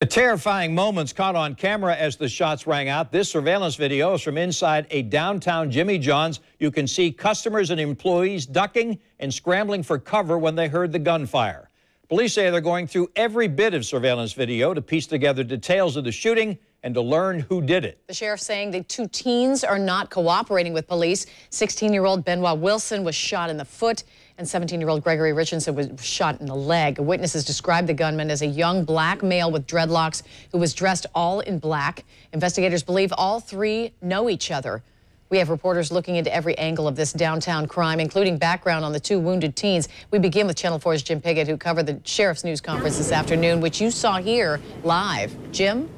The terrifying moments caught on camera as the shots rang out. This surveillance video is from inside a downtown Jimmy John's. You can see customers and employees ducking and scrambling for cover when they heard the gunfire. Police say they're going through every bit of surveillance video to piece together details of the shooting and to learn who did it. The sheriff saying the two teens are not cooperating with police. 16-year-old Benoit Wilson was shot in the foot, and 17-year-old Gregory Richardson was shot in the leg. Witnesses described the gunman as a young black male with dreadlocks who was dressed all in black. Investigators believe all three know each other. We have reporters looking into every angle of this downtown crime, including background on the two wounded teens. We begin with Channel 4's Jim Piggot, who covered the sheriff's news conference this afternoon, which you saw here live. Jim?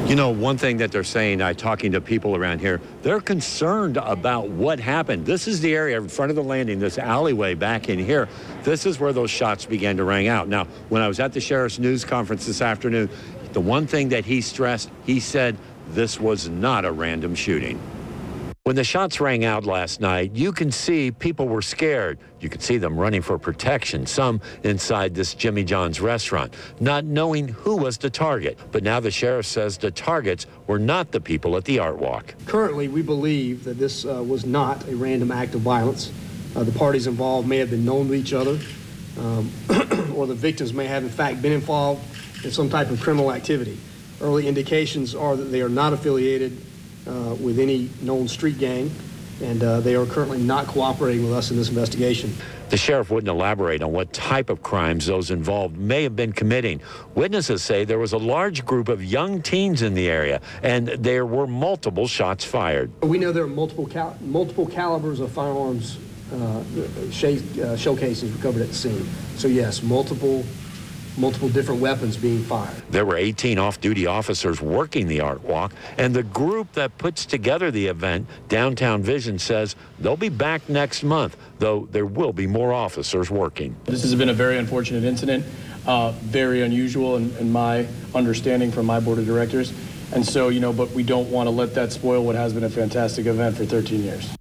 You know, one thing that they're saying, talking to people around here, they're concerned about what happened. This is the area in front of the landing, this alleyway back in here. This is where those shots began to ring out. Now, when I was at the sheriff's news conference this afternoon, the one thing that he stressed, he said this was not a random shooting. When the shots rang out last night, you can see people were scared. You could see them running for protection, some inside this Jimmy John's restaurant, not knowing who was the target. But now the sheriff says the targets were not the people at the art walk. Currently, we believe that this was not a random act of violence. The parties involved may have been known to each other, or the victims may have in fact been involved in some type of criminal activity. Early indications are that they are not affiliated with any known street gang, and they are currently not cooperating with us in this investigation. The sheriff wouldn't elaborate on what type of crimes those involved may have been committing. Witnesses say there was a large group of young teens in the area, and there were multiple shots fired. We know there are multiple calibers of firearms showcases recovered at the scene. So yes, multiple different weapons being fired. There were 18 off-duty officers working the art walk, and the group that puts together the event, Downtown Vision, says they'll be back next month, though there will be more officers working. This has been a very unfortunate incident, very unusual in my understanding from my board of directors. And so, but we don't want to let that spoil what has been a fantastic event for 13 years.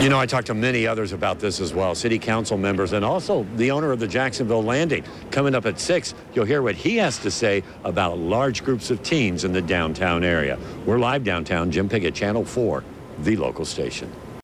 You know, I talked to many others about this as well, city council members, and also the owner of the Jacksonville Landing. Coming up at 6, you'll hear what he has to say about large groups of teens in the downtown area. We're live downtown, Jim Piggot, Channel 4, the local station.